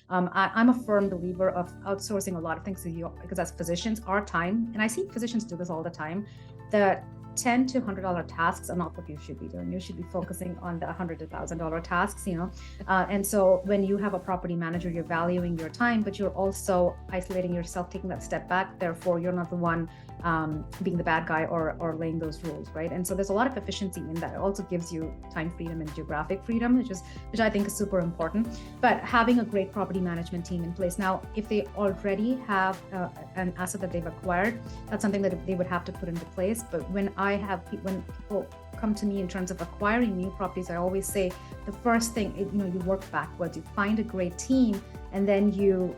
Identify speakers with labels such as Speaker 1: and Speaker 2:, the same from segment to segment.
Speaker 1: I'm a firm believer of outsourcing a lot of things to you, because as physicians, our time, and I see physicians do this all the time, the $10 to $100 tasks are not what you should be doing. You should be focusing on the $100 to $1,000 tasks, and so when you have a property manager, you're valuing your time, but you're also isolating yourself, taking that step back. Therefore, you're not the one being the bad guy or laying those rules, right? And so there's a lot of efficiency in that. It also gives you time freedom and geographic freedom, which I think is super important. But having a great property management team in place. Now, if they already have an asset that they've acquired, that's something that they would have to put into place. But when people come to me in terms of acquiring new properties, I always say the first thing, you work backwards. You find a great team, and then you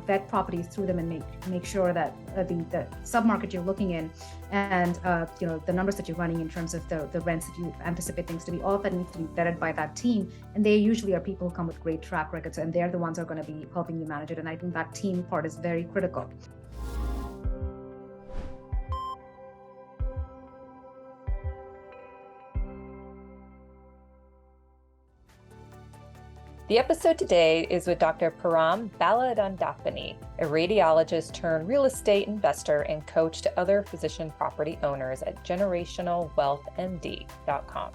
Speaker 1: vet properties through them and make sure that the submarket you're looking in and the numbers that you're running in terms of the rents that you anticipate things to be, all of that needs to be vetted by that team. And they usually are people who come with great track records, and they're the ones who are going to be helping you manage it. And I think that team part is very critical.
Speaker 2: The episode today is with Dr. Param Balandandapani, a radiologist turned real estate investor and coach to other physician property owners at generationalwealthmd.com.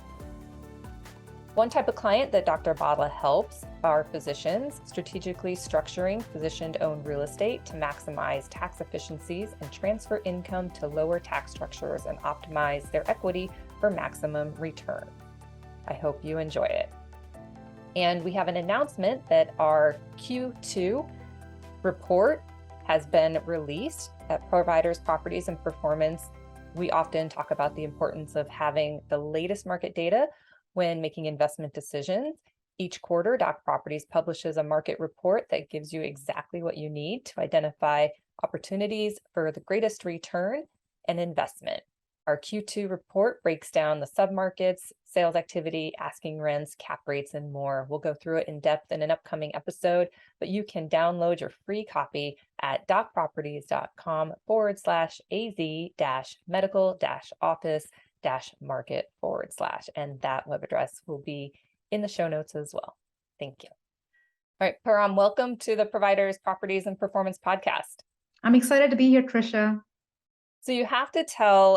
Speaker 2: One type of client that Dr. Bala helps are physicians strategically structuring physician-owned real estate to maximize tax efficiencies and transfer income to lower tax structures and optimize their equity for maximum return. I hope you enjoy it. And we have an announcement that our Q2 report has been released at Providers, Properties, and Performance. We often talk about the importance of having the latest market data when making investment decisions. Each quarter, DocProperties publishes a market report that gives you exactly what you need to identify opportunities for the greatest return and investment. Our Q2 report breaks down the submarkets, sales activity, asking rents, cap rates, and more. We'll go through it in depth in an upcoming episode, but you can download your free copy at docproperties.com/az-medical-office-market/, and that web address will be in the show notes as well. Thank you. All right, Param, welcome to the Providers, Properties, and Performance podcast.
Speaker 1: I'm excited to be here, Trisha.
Speaker 2: So you have to tell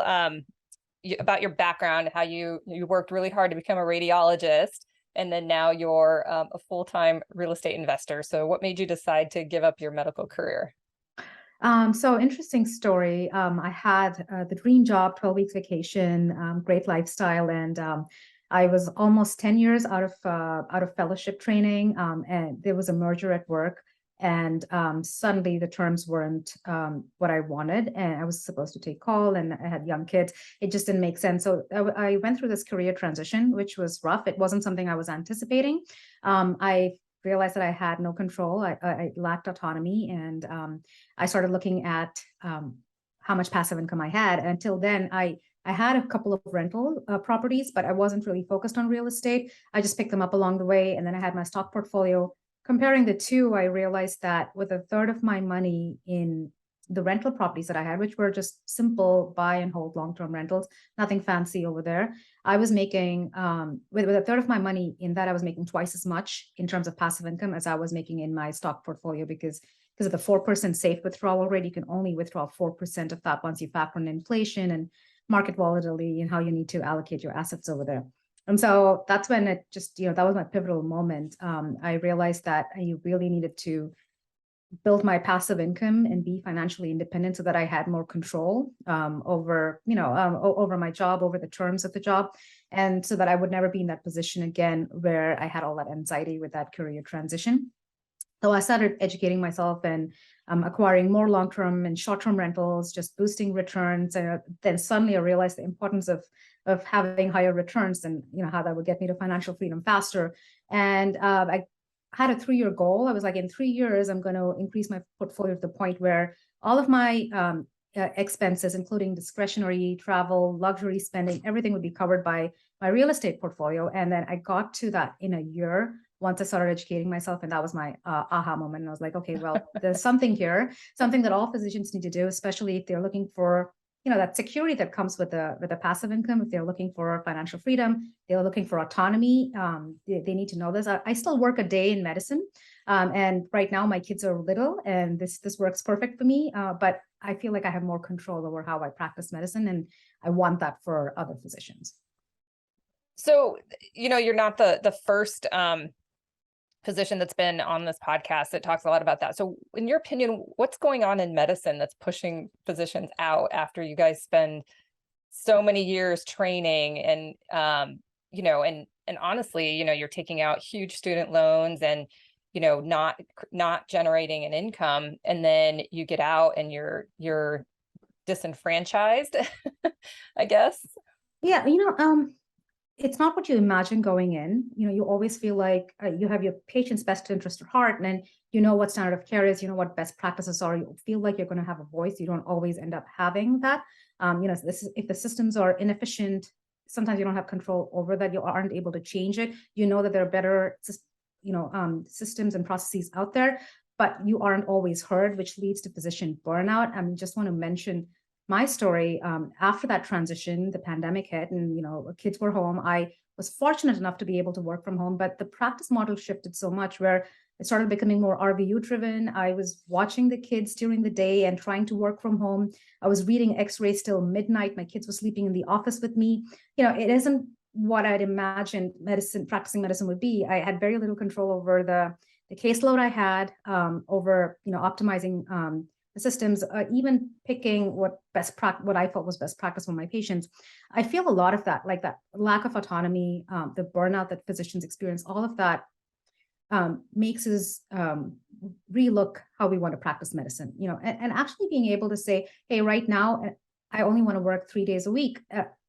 Speaker 2: about your background, how you worked really hard to become a radiologist, and then now you're a full-time real estate investor. So what made you decide to give up your medical career?
Speaker 1: So interesting story. I had the dream job, 12 weeks vacation, great lifestyle, and I was almost 10 years out of fellowship training, and there was a merger at work. And suddenly the terms weren't what I wanted, and I was supposed to take call, and I had young kids. It just didn't make sense. So I went through this career transition, which was rough. It wasn't something I was anticipating. I realized that I had no control. I lacked autonomy, and I started looking at how much passive income I had. Until then, I had a couple of rental properties, but I wasn't really focused on real estate. I just picked them up along the way, and then I had my stock portfolio. Comparing the two, I realized that with a third of my money in the rental properties that I had, which were just simple buy and hold long-term rentals, nothing fancy over there, I was making, with a third of my money in that, I was making twice as much in terms of passive income as I was making in my stock portfolio, because of the 4% safe withdrawal rate. You can only withdraw 4% of that once you factor in inflation and market volatility and how you need to allocate your assets over there. And so that's when it just, that was my pivotal moment. I realized that I really needed to build my passive income and be financially independent so that I had more control over my job, over the terms of the job, and so that I would never be in that position again where I had all that anxiety with that career transition. So I started educating myself and acquiring more long-term and short-term rentals, just boosting returns. And then suddenly I realized the importance of having higher returns, and how that would get me to financial freedom faster. And I had a 3-year goal. I was like, in 3 years, I'm going to increase my portfolio to the point where all of my expenses, including discretionary travel, luxury spending, everything would be covered by my real estate portfolio. And then I got to that in a year once I started educating myself. And that was my aha moment. And I was like, okay, well, there's something here, something that all physicians need to do, especially if they're looking for that security that comes with a passive income. If they're looking for financial freedom, they're looking for autonomy. They need to know this. I still work a day in medicine. And right now my kids are little and this works perfect for me. But I feel like I have more control over how I practice medicine, and I want that for other physicians.
Speaker 2: So, you're not the first physician that's been on this podcast that talks a lot about that. So in your opinion, what's going on in medicine that's pushing physicians out after you guys spend so many years training and, and honestly, you're taking out huge student loans and, not generating an income, and then you get out and you're disenfranchised, I guess.
Speaker 1: Yeah, it's not what you imagine going in. You always feel like you have your patient's best interest at heart, and then you know what standard of care is, you know what best practices are. You feel like you're going to have a voice. You don't always end up having that. If the systems are inefficient, sometimes you don't have control over that. You aren't able to change it. You know that there are better, systems and processes out there, but you aren't always heard, which leads to physician burnout. I mean, just want to mention my story. After that transition, the pandemic hit, and kids were home. I was fortunate enough to be able to work from home, but the practice model shifted so much where it started becoming more RVU driven. I was watching the kids during the day and trying to work from home. I was reading X-rays till midnight. My kids were sleeping in the office with me. It isn't what I'd imagined practicing medicine would be. I had very little control over the caseload I had, over optimizing the systems, even picking what I thought was best practice for my patients. I feel a lot of that, like that lack of autonomy, the burnout that physicians experience, all of that makes us relook how we want to practice medicine. And actually being able to say, hey, right now I only want to work 3 days a week.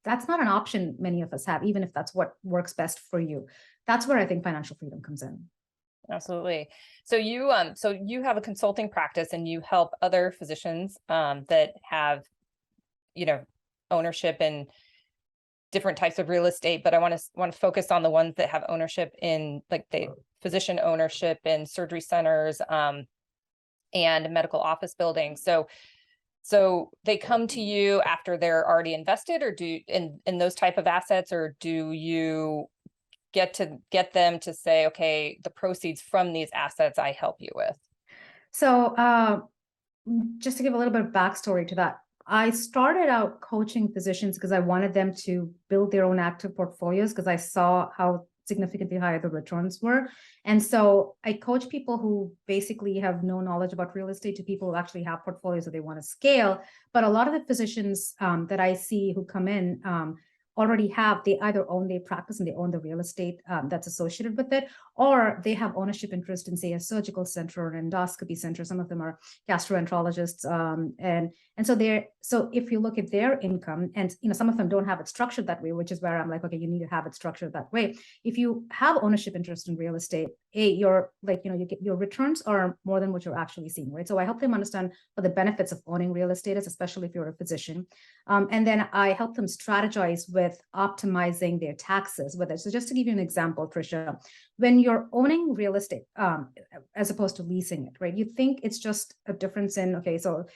Speaker 1: That's not an option many of us have, even if that's what works best for you. That's where I think financial freedom comes in.
Speaker 2: Absolutely. So you have a consulting practice and you help other physicians that have, ownership in different types of real estate, but I want to focus on the ones that have ownership in, like, the physician ownership in surgery centers and medical office buildings. So they come to you after they're already invested, or in those type of assets, or do you get them to say, okay, the proceeds from these assets I help you with?
Speaker 1: So just to give a little bit of backstory to that, I started out coaching physicians because I wanted them to build their own active portfolios, because I saw how significantly higher the returns were. And so I coach people who basically have no knowledge about real estate to people who actually have portfolios that they want to scale. But a lot of the physicians that I see who come in they either own their practice and they own the real estate that's associated with it, or they have ownership interest in, say, a surgical center or an endoscopy center. Some of them are gastroenterologists, and so if you look at their income, and some of them don't have it structured that way, which is where I'm like, okay, you need to have it structured that way. If you have ownership interest in real estate, your returns are more than what you're actually seeing, right? So I help them understand what the benefits of owning real estate is, especially if you're a physician, and then I help them strategize with optimizing their taxes with it. So just to give you an example, Trisha, when you're owning real estate, as opposed to leasing it, right? You think it's just a difference in, okay, so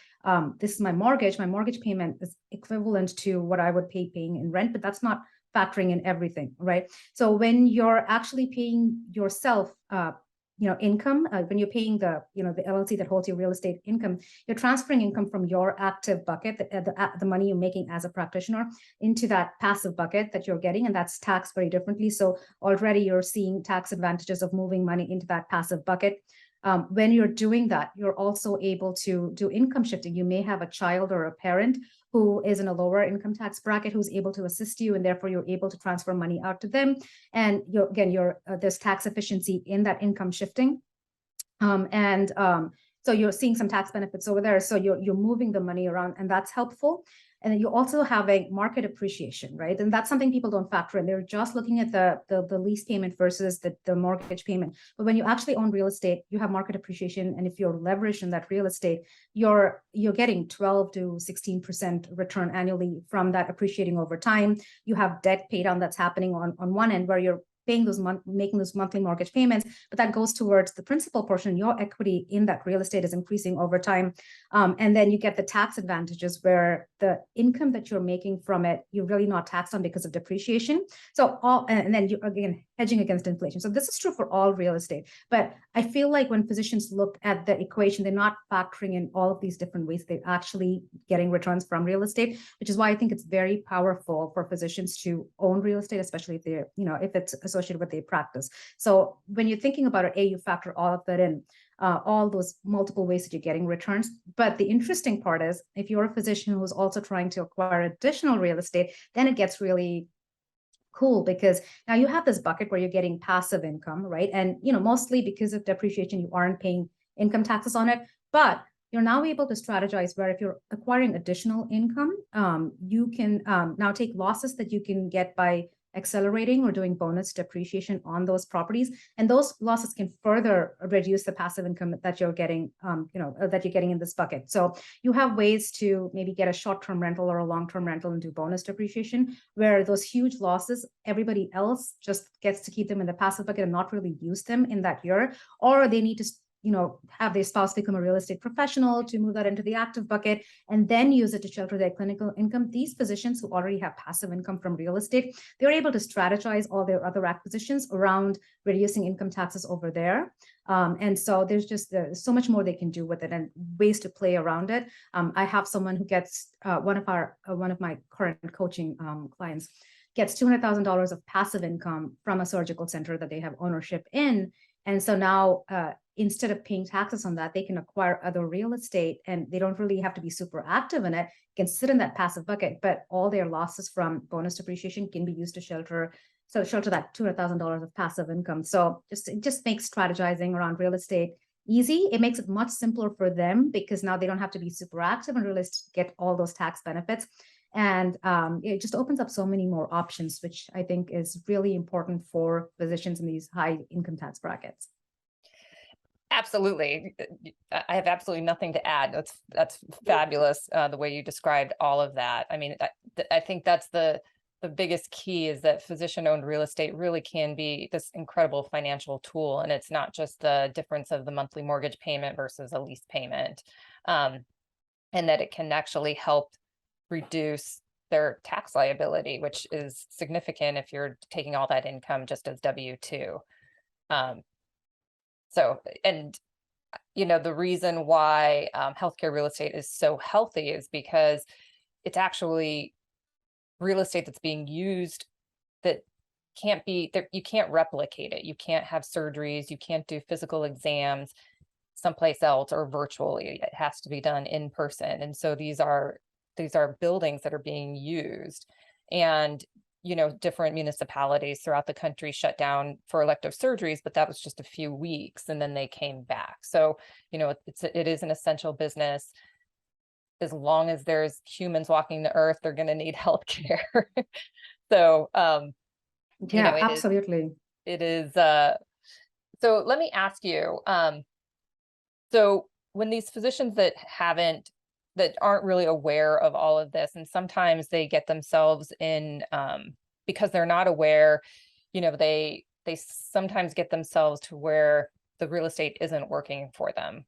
Speaker 1: this is my mortgage payment is equivalent to what I would paying in rent, but that's not factoring in everything, right? So when you're actually paying yourself, income, when you're paying the LLC that holds your real estate income, you're transferring income from your active bucket, the money you're making as a practitioner, into that passive bucket that you're getting, and that's taxed very differently. So already you're seeing tax advantages of moving money into that passive bucket. When you're doing that, you're also able to do income shifting. You may have a child or a parent who is in a lower income tax bracket who's able to assist you, and therefore you're able to transfer money out to them. And there's tax efficiency in that income shifting. So you're seeing some tax benefits over there. So you're moving the money around, and that's helpful. And then you also have a market appreciation, right? And that's something people don't factor in. They're just looking at the lease payment versus the mortgage payment. But when you actually own real estate, you have market appreciation. And if you're leveraged in that real estate, you're getting 12 to 16% return annually from that appreciating over time. You have debt pay down that's happening on one end, where you're paying making those monthly mortgage payments, but that goes towards the principal portion. Your equity in that real estate is increasing over time. And then you get the tax advantages where the income that you're making from it, you're really not taxed on because of depreciation. So and then you, again, hedging against inflation. So this is true for all real estate. But I feel like when physicians look at the equation, they're not factoring in all of these different ways they're actually getting returns from real estate, which is why I think it's very powerful for physicians to own real estate, especially if they're, if it's associated with their practice. So when you're thinking about it, you factor all of that in. All those multiple ways that you're getting returns. But the interesting part is if you're a physician who's also trying to acquire additional real estate, then it gets really cool, because now you have this bucket where you're getting passive income, right? And mostly because of depreciation, you aren't paying income taxes on it, but you're now able to strategize where if you're acquiring additional income, you can now take losses that you can get by accelerating or doing bonus depreciation on those properties, and those losses can further reduce the passive income that you're getting, that you're getting in this bucket. So you have ways to maybe get a short-term rental or a long-term rental and do bonus depreciation, where those huge losses, everybody else just gets to keep them in the passive bucket and not really use them in that year, or they need to have their spouse become a real estate professional to move that into the active bucket and then use it to shelter their clinical income. These physicians who already have passive income from real estate, they're able to strategize all their other acquisitions around reducing income taxes over there. And so there's so much more they can do with it and ways to play around it. I have someone who gets one of my current coaching clients gets $200,000 of passive income from a surgical center that they have ownership in. And so now, instead of paying taxes on that, they can acquire other real estate, and they don't really have to be super active in it, can sit in that passive bucket, but all their losses from bonus depreciation can be used to shelter that $200,000 of passive income. So it just makes strategizing around real estate easy. It makes it much simpler for them because now they don't have to be super active and really get all those tax benefits. And it just opens up so many more options, which I think is really important for physicians in these high income tax brackets.
Speaker 2: Absolutely. I have absolutely nothing to add. That's fabulous, the way you described all of that. I mean, I think that's the biggest key, is that physician-owned real estate really can be this incredible financial tool. And it's not just the difference of the monthly mortgage payment versus a lease payment, and that it can actually help reduce their tax liability, which is significant if you're taking all that income just as W-2. So, and the reason why healthcare real estate is so healthy is because it's actually real estate that's being used that you can't replicate it. You can't have surgeries, you can't do physical exams someplace else or virtually. It has to be done in person. And so these are buildings that are being used, and different municipalities throughout the country shut down for elective surgeries, but that was just a few weeks and then they came back. So, it is an essential business. As long as there's humans walking the earth, they're going to need healthcare. So,
Speaker 1: yeah, absolutely.
Speaker 2: It is. So let me ask you, so when these physicians that aren't really aware of all of this, and sometimes they get themselves in, because they're not aware, they sometimes get themselves to where the real estate isn't working for them.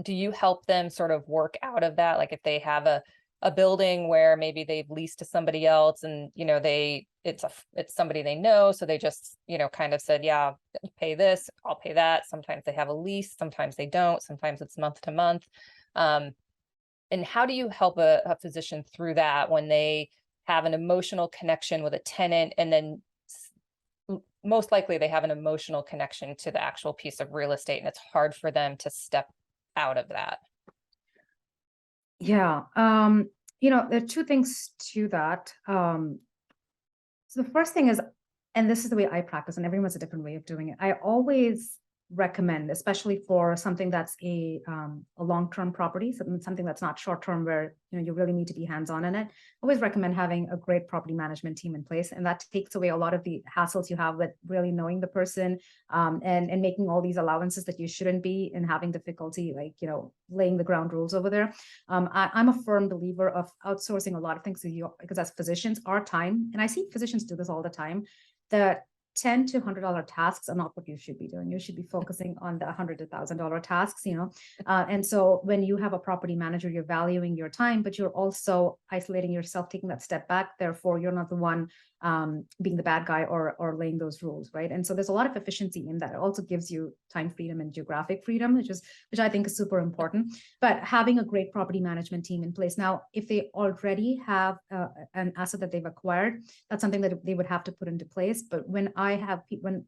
Speaker 2: Do you help them sort of work out of that? Like if they have a building where maybe they've leased to somebody else, and it's somebody they know, so they just kind of said, yeah, pay this, I'll pay that. Sometimes they have a lease, sometimes they don't, sometimes it's month to month. And how do you help a physician through that when they have an emotional connection with a tenant, and then most likely they have an emotional connection to the actual piece of real estate, and it's hard for them to step out of that?
Speaker 1: Yeah, there are two things to that. So the first thing is, and this is the way I practice, and everyone has a different way of doing it. I always recommend, especially for something that's a long-term property, something that's not short-term where you really need to be hands-on in it. I always recommend having a great property management team in place, and that takes away a lot of the hassles you have with really knowing the person, and making all these allowances that you shouldn't be, and having difficulty like laying the ground rules over there. I'm a firm believer of outsourcing a lot of things because as physicians, our time, and I see physicians do this all the time, that $10 to $100 tasks are not what you should be doing. You should be focusing on the $100 to $1,000 tasks, and so when you have a property manager, you're valuing your time, but you're also isolating yourself, taking that step back. Therefore, you're not the one being the bad guy or laying those rules, right? And so there's a lot of efficiency in that. It also gives you time freedom and geographic freedom, which I think is super important. But having a great property management team in place. Now, if they already have an asset that they've acquired, that's something that they would have to put into place. But when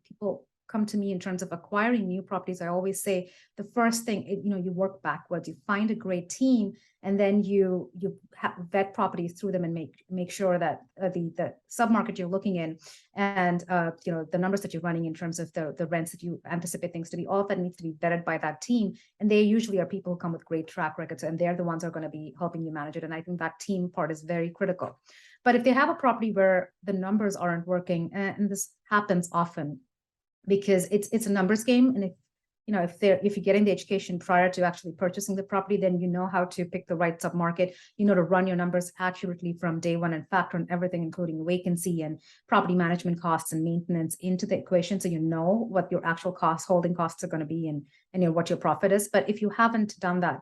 Speaker 1: people come to me in terms of acquiring new properties, I always say the first thing, you work backwards. You find a great team, and then you vet properties through them and make sure that the submarket you're looking in and the numbers that you're running in terms of the rents that you anticipate things to be, all of that needs to be vetted by that team. And they usually are people who come with great track records, and they're the ones who are going to be helping you manage it. And I think that team part is very critical. But if they have a property where the numbers aren't working, and this happens often because it's a numbers game, and if you're getting the education prior to actually purchasing the property, then you know how to pick the right submarket, to run your numbers accurately from day one and factor in everything, including vacancy and property management costs and maintenance into the equation, so you know what your actual holding costs are going to be, and what your profit is. But if you haven't done that,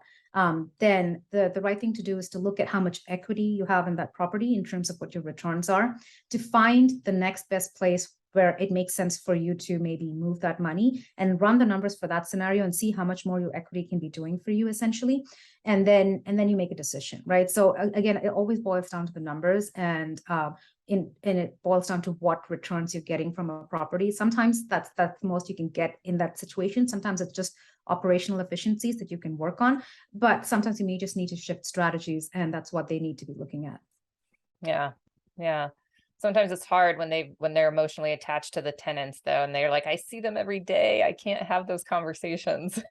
Speaker 1: then the right thing to do is to look at how much equity you have in that property in terms of what your returns are, to find the next best place where it makes sense for you to maybe move that money and run the numbers for that scenario and see how much more your equity can be doing for you, essentially. And then you make a decision, right? So again, it always boils down to the numbers, and it boils down to what returns you're getting from a property. Sometimes that's the most you can get in that situation. Sometimes it's just operational efficiencies that you can work on, but sometimes you may just need to shift strategies, and that's what they need to be looking at.
Speaker 2: Yeah. Sometimes it's hard when they're emotionally attached to the tenants, though, and they're like, I see them every day. I can't have those conversations.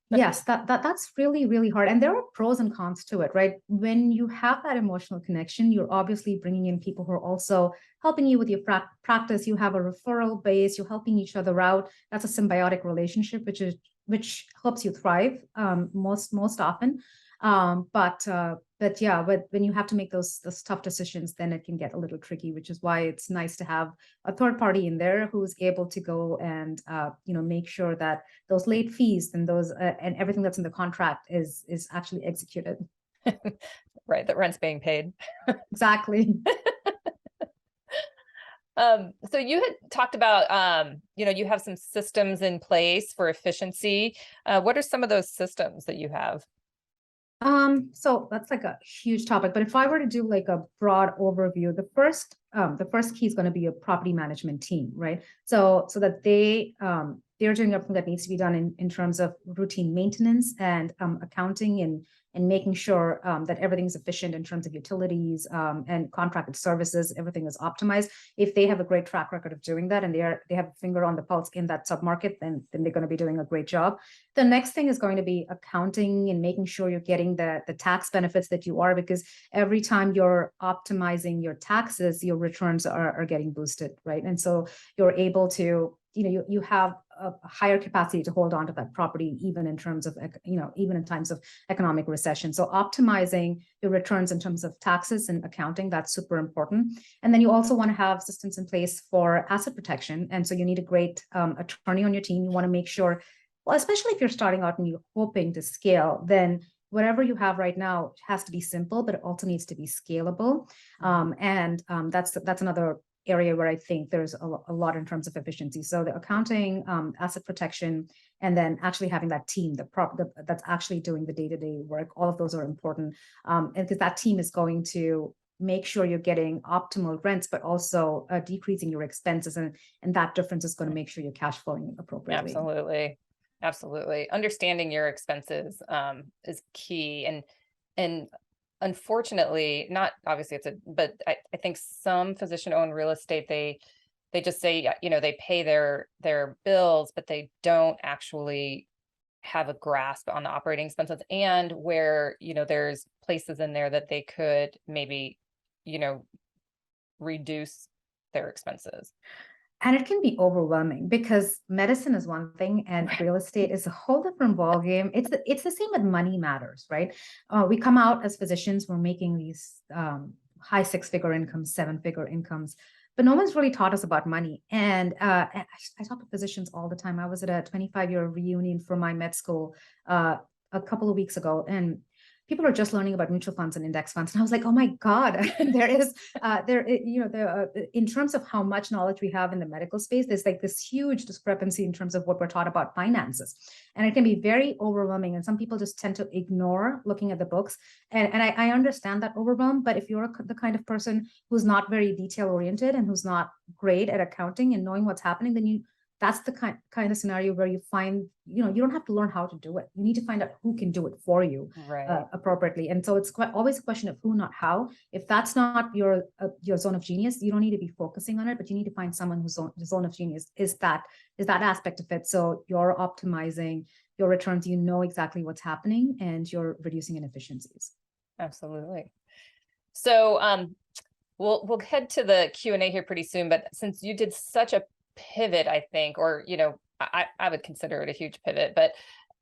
Speaker 1: Yes, that's really, really hard. And there are pros and cons to it, right? When you have that emotional connection, you're obviously bringing in people who are also helping you with your practice. You have a referral base, you're helping each other out. That's a symbiotic relationship, which helps you thrive most often. But when you have to make those tough decisions, then it can get a little tricky, which is why it's nice to have a third party in there who's able to go and make sure that those late fees and those and everything that's in the contract is actually executed.
Speaker 2: Right, that rent's being paid.
Speaker 1: Exactly.
Speaker 2: So you had talked about, you have some systems in place for efficiency. What are some of those systems that you have?
Speaker 1: So that's like a huge topic, but if I were to do like a broad overview, the first key is going to be a property management team, right? So that they're doing everything that needs to be done in terms of routine maintenance and accounting and making sure that everything's efficient in terms of utilities and contracted services, everything is optimized. If they have a great track record of doing that and they have a finger on the pulse in that submarket, then they're going to be doing a great job. The next thing is going to be accounting and making sure you're getting the tax benefits that you are, because every time you're optimizing your taxes, your returns are getting boosted, right? And so you're able to, you have a higher capacity to hold on to that property, even in terms of, even in times of economic recession. So optimizing your returns in terms of taxes and accounting, that's super important. And then you also want to have systems in place for asset protection. And so you need a great attorney on your team. You want to make sure, well, especially if you're starting out and you're hoping to scale, then whatever you have right now has to be simple, but it also needs to be scalable. That's another area where I think there's a lot in terms of efficiency. So the accounting, asset protection, and then actually having that team that's actually doing the day-to-day work, all of those are important. And because that team is going to make sure you're getting optimal rents, but also decreasing your expenses. And that difference is going to make sure you're cash flowing appropriately.
Speaker 2: Absolutely. Understanding your expenses is key. And unfortunately, not obviously but I think some physician-owned real estate, they just say, they pay their bills, but they don't actually have a grasp on the operating expenses, and where, there's places in there that they could maybe, reduce their expenses.
Speaker 1: And it can be overwhelming because medicine is one thing and real estate is a whole different ballgame. It's the same with money matters, right? We come out as physicians, we're making these high 6-figure incomes, 7-figure incomes, but no one's really taught us about money. And I talk to physicians all the time. I was at a 25-year reunion for my med school a couple of weeks ago, and people are just learning about mutual funds and index funds. And I was like, oh my God, in terms of how much knowledge we have in the medical space, there's like this huge discrepancy in terms of what we're taught about finances. And it can be very overwhelming. And some people just tend to ignore looking at the books. And I understand that overwhelm, but if you're the kind of person who's not very detail oriented and who's not great at accounting and knowing what's happening, then that's the kind of scenario where you find, you don't have to learn how to do it. You need to find out who can do it for you appropriately. And so it's always a question of who, not how. If that's not your zone of genius, you don't need to be focusing on it, but you need to find someone whose zone of genius is that aspect of it. So you're optimizing your returns, you know exactly what's happening, and you're reducing inefficiencies.
Speaker 2: Absolutely. So we'll head to the Q&A here pretty soon, but since you did such a pivot, I think, or, I would consider it a huge pivot, but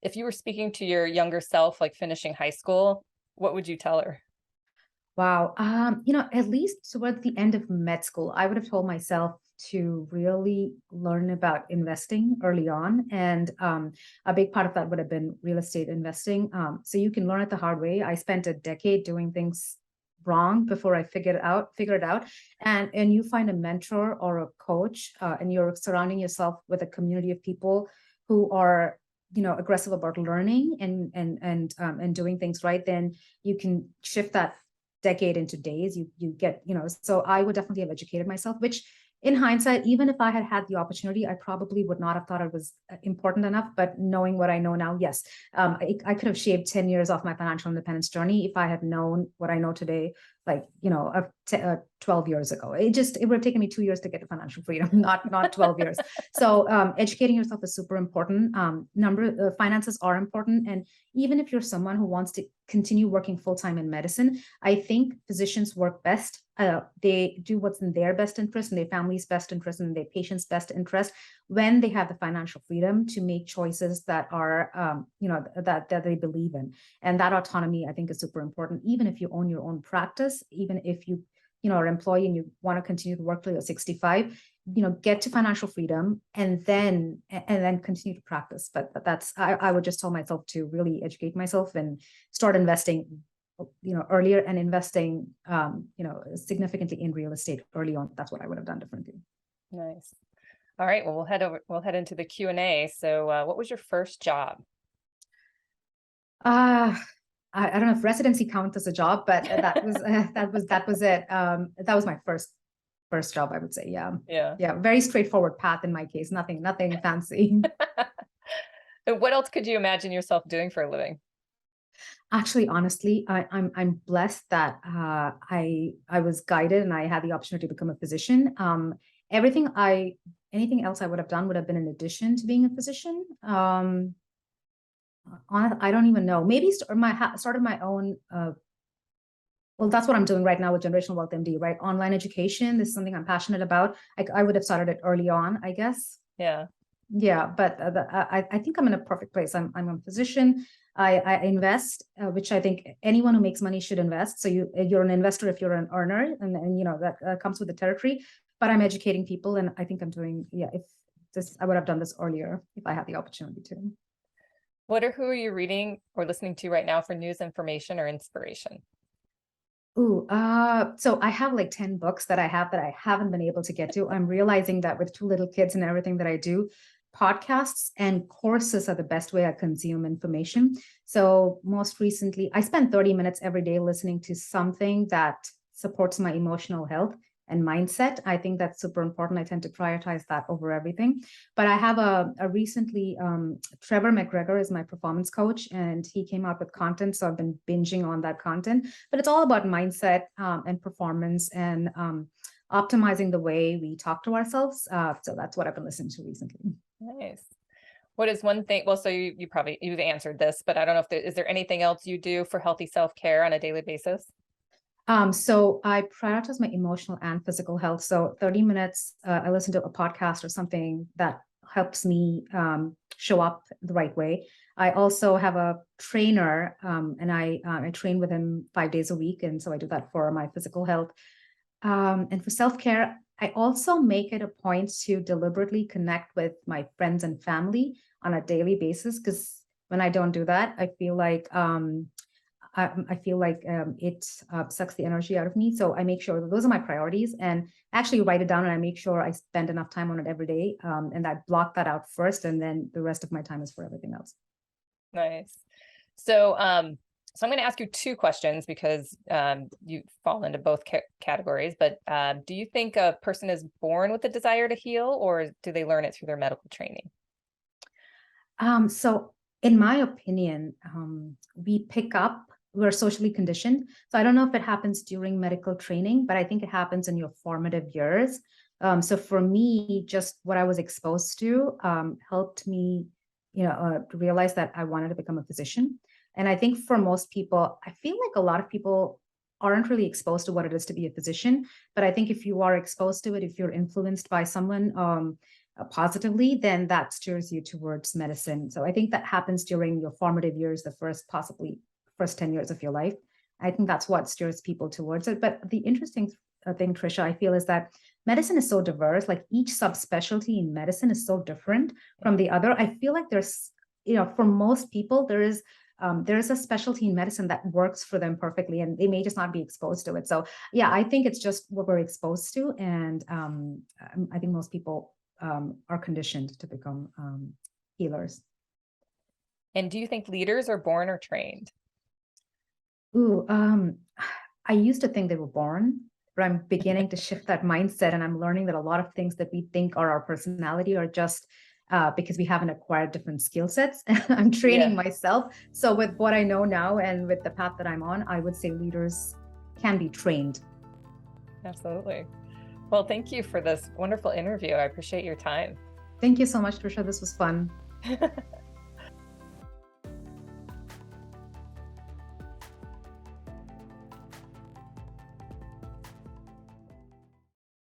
Speaker 2: if you were speaking to your younger self, like finishing high school, what would you tell her?
Speaker 1: Wow. At least towards the end of med school, I would have told myself to really learn about investing early on. And a big part of that would have been real estate investing. So you can learn it the hard way. I spent a decade doing things wrong before I figured it out. And you find a mentor or a coach, and you're surrounding yourself with a community of people who are, aggressive about learning and doing things right, then you can shift that decade into days. You get, so I would definitely have educated myself, which in hindsight, even if I had had the opportunity, I probably would not have thought it was important enough. But knowing what I know now, yes, I could have shaved 10 years off my financial independence journey if I had known what I know today, like, 12 years ago. It would have taken me 2 years to get to financial freedom, not 12 years. So educating yourself is super important. Finances are important. And even if you're someone who wants to continue working full-time in medicine, I think physicians work best. They do what's in their best interest and their family's best interest and their patient's best interest when they have the financial freedom to make choices that are, that they believe in. And that autonomy, I think, is super important. Even if you own your own practice, even if you are an employee and you want to continue to work till you're 65, get to financial freedom and then continue to practice. But I would just tell myself to really educate myself and start investing, earlier, and investing, significantly in real estate early on. That's what I would have done differently.
Speaker 2: Nice. All right. Well, we'll head into the Q&A. So what was your first job?
Speaker 1: I don't know if residency counts as a job, but that was that was it. That was my first job, I would say. Yeah. Very straightforward path in my case. Nothing fancy.
Speaker 2: And what else could you imagine yourself doing for a living?
Speaker 1: Actually, honestly, I'm blessed that I was guided and I had the opportunity to become a physician. Anything else I would have done would have been in addition to being a physician. I don't even know. Maybe started my own. Well, that's what I'm doing right now with Generational Wealth MD, right? Online education. This is something I'm passionate about. I would have started it early on, I guess.
Speaker 2: Yeah.
Speaker 1: But I think I'm in a perfect place. I'm a physician. I invest, which I think anyone who makes money should invest. So you're an investor if you're an earner, and that comes with the territory. But I'm educating people, and I think I'm doing. I would have done this earlier if I had the opportunity to.
Speaker 2: Who are you reading or listening to right now for news, information, or inspiration?
Speaker 1: So I have like 10 books that I haven't been able to get to. I'm realizing that with 2 little kids and everything that I do, podcasts and courses are the best way I consume information. So most recently, I spend 30 minutes every day listening to something that supports my emotional health and mindset. I think that's super important. I tend to prioritize that over everything. But I have a recently, Trevor McGregor is my performance coach, and he came out with content. So I've been binging on that content, but it's all about mindset and performance and optimizing the way we talk to ourselves. So that's what I've been listening to recently.
Speaker 2: Nice. What is one thing? Well, so you've answered this, but I don't know is there anything else you do for healthy self-care on a daily basis?
Speaker 1: So I prioritize my emotional and physical health. So 30 minutes, I listen to a podcast or something that helps me show up the right way. I also have a trainer, and I train with him 5 days a week. And so I do that for my physical health. And for self-care, I also make it a point to deliberately connect with my friends and family on a daily basis, because when I don't do that, I feel like I feel like it sucks the energy out of me. So I make sure that those are my priorities, and actually write it down, and I make sure I spend enough time on it every day. And I block that out first, and then the rest of my time is for everything else.
Speaker 2: Nice. So, so I'm going to ask you two questions because you fall into both categories. But do you think a person is born with a desire to heal, or do they learn it through their medical training?
Speaker 1: So in my opinion, we're socially conditioned. So I don't know if it happens during medical training, but I think it happens in your formative years. So for me, just what I was exposed to helped me, to realize that I wanted to become a physician. And I think for most people, I feel like a lot of people aren't really exposed to what it is to be a physician. But I think if you are exposed to it, if you're influenced by someone, positively, then that steers you towards medicine. So I think that happens during your formative years, the possibly first 10 years of your life. I think that's what steers people towards it. But the interesting thing, Trisha, I feel is that medicine is so diverse. Like each subspecialty in medicine is so different from the other. I feel like there's, for most people, there is a specialty in medicine that works for them perfectly, and they may just not be exposed to it. So yeah, I think it's just what we're exposed to. And I think most people are conditioned to become healers.
Speaker 2: And do you think leaders are born or trained?
Speaker 1: Ooh, I used to think they were born, but I'm beginning to shift that mindset, and I'm learning that a lot of things that we think are our personality are just because we haven't acquired different skill sets. I'm training myself. So with what I know now and with the path that I'm on, I would say leaders can be trained.
Speaker 2: Absolutely. Well, thank you for this wonderful interview. I appreciate your time.
Speaker 1: Thank you so much, Trisha. This was fun.